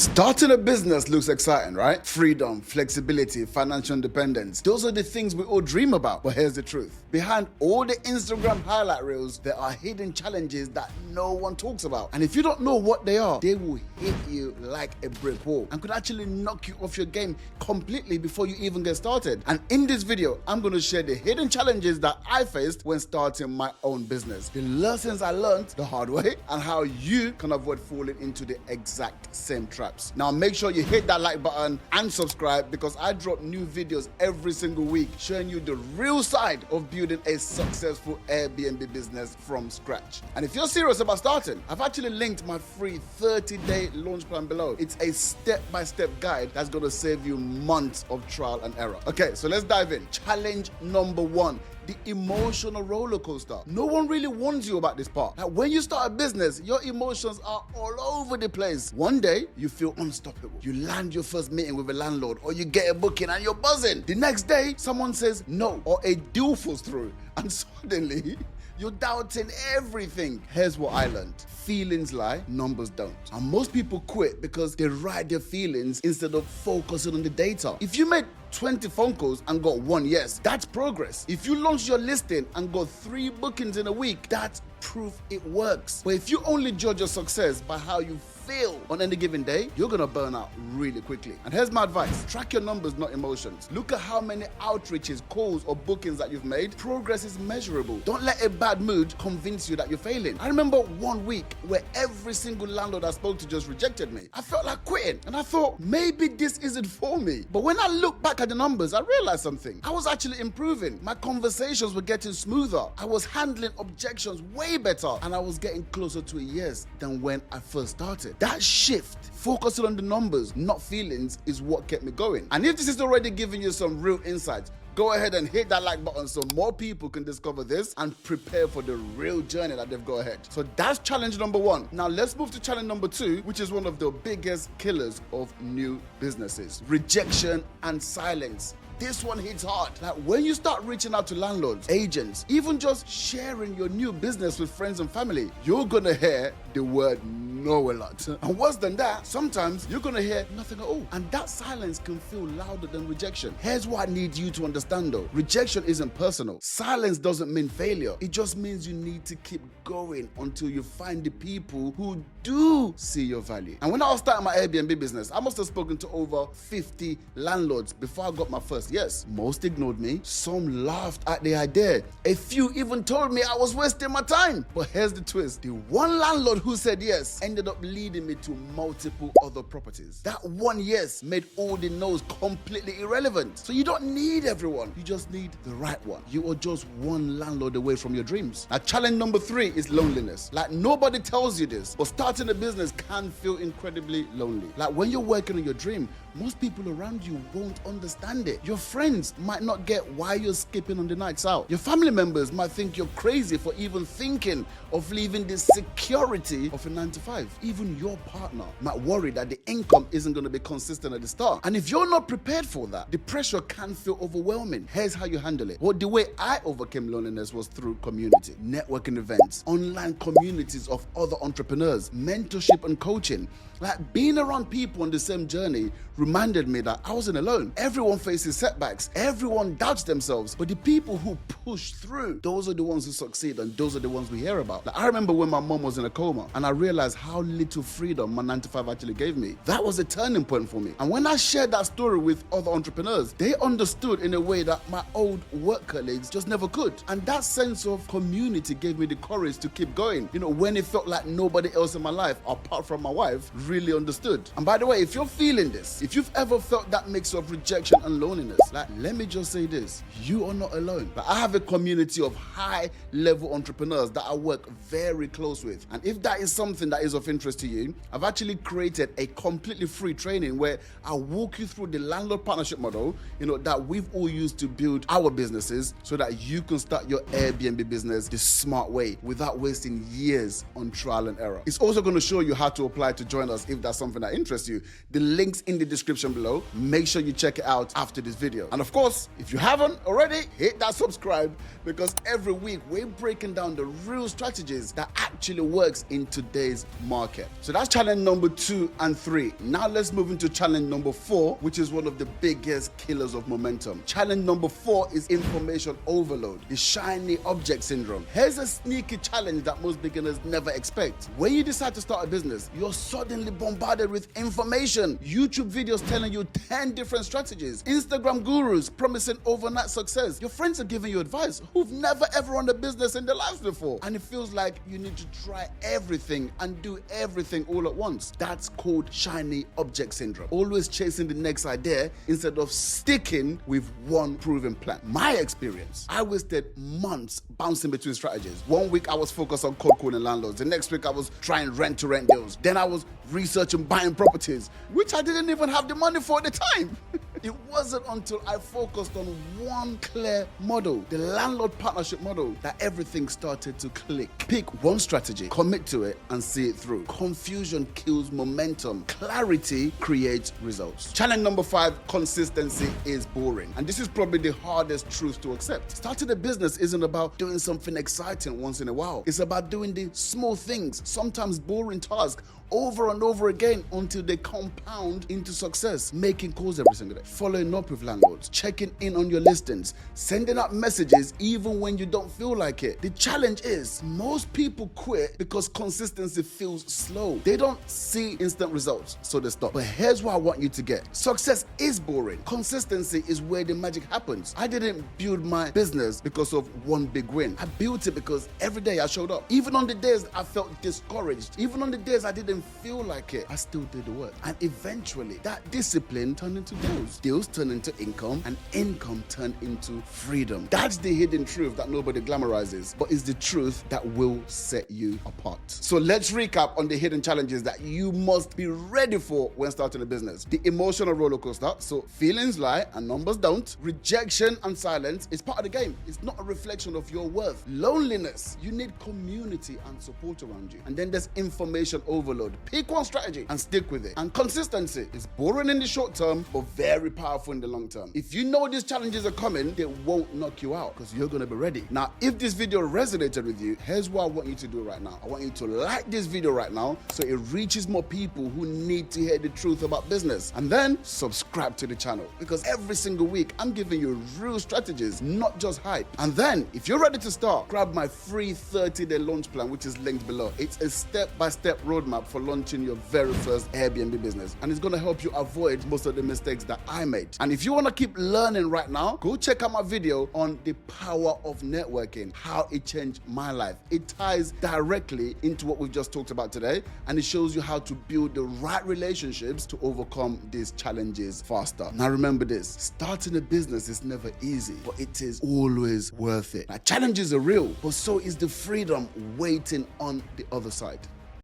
Starting a business looks exciting, right? Freedom, flexibility, financial independence. Those are the things we all dream about. But here's the truth. Behind all the Instagram highlight reels, there are hidden challenges that no one talks about. And if you don't know what they are, they will hit you like a brick wall and could actually knock you off your game completely before you even get started. And in this video, I'm going to share the hidden challenges that I faced when starting my own business, the lessons I learned the hard way, and how you can avoid falling into the exact same traps. Now make sure you hit that like button and subscribe, because I drop new videos every single week showing you the real side of building a successful Airbnb business from scratch. And if you're serious about starting, I've actually linked my free 30-day launch plan below. It's a step-by-step guide that's going to save you months of trial and error. Okay, so let's dive in. Challenge number 1. The emotional roller coaster. No one really warns you about this part. Like when you start a business, your emotions are all over the place. One day, you feel unstoppable. You land your first meeting with a landlord, or you get a booking and you're buzzing. The next day, someone says no, or a deal falls through, and suddenly, you're doubting everything. Here's what I learned. Feelings lie, numbers don't. And most people quit because they ride their feelings instead of focusing on the data. If you made 20 phone calls and got 1 yes, that's progress. If you launched your listing and got 3 bookings in a week, that's proof it works. But if you only judge your success by how you feel on any given day, you're gonna burn out really quickly. And here's my advice. Track your numbers, not emotions. Look at how many outreaches, calls, or bookings that you've made. Progress is measurable. Don't let a bad mood convince you that you're failing. I remember 1 week where every single landlord I spoke to just rejected me. I felt like quitting, and I thought, maybe this isn't for me. But when I look back at the numbers, I realized something. I was actually improving. My conversations were getting smoother. I was handling objections way better, and I was getting closer to a yes than when I first started. That shift, focusing on the numbers, not feelings, is what kept me going. And if this is already giving you some real insights, go ahead and hit that like button so more people can discover this and prepare for the real journey that they've got ahead. So that's challenge number 1. Now let's move to challenge number 2, which is one of the biggest killers of new businesses: rejection and silence. This one hits hard. Like when you start reaching out to landlords, agents, even just sharing your new business with friends and family, you're gonna hear the word no a lot. And worse than that, sometimes you're gonna hear nothing at all. And that silence can feel louder than rejection. Here's what I need you to understand though. Rejection isn't personal. Silence doesn't mean failure. It just means you need to keep going until you find the people who do see your value. And when I was starting my Airbnb business, I must have spoken to over 50 landlords before I got my first yes. Most ignored me. Some laughed at the idea. A few even told me I was wasting my time. But here's the twist. The one landlord who said yes ended up leading me to multiple other properties. That one yes made all the no's completely irrelevant. So you don't need everyone. You just need the right one. You are just one landlord away from your dreams. Now, challenge number 3 is loneliness. Like nobody tells you this, but starting a business can feel incredibly lonely. Like when you're working on your dream, most people around you won't understand it. Your friends might not get why you're skipping on the nights out. Your family members might think you're crazy for even thinking of leaving the security of a 9-to-5. Even your partner might worry that the income isn't going to be consistent at the start. And if you're not prepared for that, the pressure can feel overwhelming. Here's how you handle it. Well, the way I overcame loneliness was through community, networking events, online communities of other entrepreneurs, mentorship and coaching. Like being around people on the same journey reminded me that I wasn't alone. Everyone faces setbacks. Everyone doubts themselves. But the people who push through, those are the ones who succeed, and those are the ones we hear about. Like I remember when my mom was in a coma and I realized how little freedom my 9-to-5 actually gave me. That was a turning point for me. And when I shared that story with other entrepreneurs, they understood in a way that my old work colleagues just never could. And that sense of community gave me the courage to keep going. You know, when it felt like nobody else in my life, apart from my wife, really understood. And by the way, if you're feeling this, if you've ever felt that mix of rejection and loneliness, like let me just say this, you are not alone. Like, I have a community of high-level entrepreneurs that I work very close with. And if that is something that is of interest to you, I've actually created a completely free training where I walk you through the landlord partnership model, you know, that we've all used to build our businesses so that you can start your Airbnb business the smart way without wasting years on trial and error. It's also going to show you how to apply to join us if that's something that interests you. The link's in the description below. Make sure you check it out after this video. And of course, if you haven't already, hit that subscribe, because every week we're breaking down the real strategies that actually works in today's market. So that's challenge number 2 and 3. Now let's move into challenge number 4, which is one of the biggest killers of momentum. Challenge number 4 is information overload, the shiny object syndrome. Here's a sneaky challenge that most beginners never expect. When you decide to start a business, you're suddenly bombarded with information. YouTube videos telling you 10 different strategies, Instagram gurus promising overnight success. Your friends are giving you advice who've never ever run a business in their lives before. And it feels like you need to try everything and do everything all at once. That's called shiny object syndrome. Always chasing the next idea instead of sticking with one proven plan. My experience, I wasted months bouncing between strategies. One week I was focused on cold calling landlords. The next week I was trying rent-to-rent deals. Then I was researching buying properties, which I didn't even have the money for at the time. It wasn't until I focused on one clear model, the landlord partnership model, that everything started to click. Pick one strategy, commit to it, and see it through. Confusion kills momentum. Clarity creates results. Challenge number 5, consistency is boring. And this is probably the hardest truth to accept. Starting a business isn't about doing something exciting once in a while. It's about doing the small things, sometimes boring tasks, over and over again until they compound into success. Making calls every single day, following up with landlords, checking in on your listings, sending out messages even when you don't feel like it. The challenge is most people quit because consistency feels slow. They don't see instant results, so they stop. But here's what I want you to get. Success is boring. Consistency is where the magic happens. I didn't build my business because of one big win. I built it because every day I showed up. Even on the days I felt discouraged, even on the days I didn't feel like it, I still did the work. And eventually that discipline turned into deals. Deals turned into income, and income turned into freedom. That's the hidden truth that nobody glamorizes, but is the truth that will set you apart. So let's recap on the hidden challenges that you must be ready for when starting a business. The emotional roller coaster, so feelings lie and numbers don't. Rejection and silence is part of the game. It's not a reflection of your worth. Loneliness, you need community and support around you. And then there's information overload. Pick one strategy and stick with it. And consistency is boring in the short term, but very powerful in the long term. If you know these challenges are coming, they won't knock you out because you're going to be ready. Now, if this video resonated with you, here's what I want you to do right now. I want you to like this video right now so it reaches more people who need to hear the truth about business. And then subscribe to the channel because every single week I'm giving you real strategies, not just hype. And then if you're ready to start, grab my free 30-day launch plan, which is linked below. It's a step-by-step roadmap for launching your very first Airbnb business, and it's going to help you avoid most of the mistakes that I made. And if you want to keep learning right now, go check out my video on the power of networking, how it changed my life. It ties directly into what we've just talked about today, and it shows you how to build the right relationships to overcome these challenges faster. Now remember this, starting a business is never easy, but it is always worth it. Now, challenges are real, but so is the freedom waiting on the other side.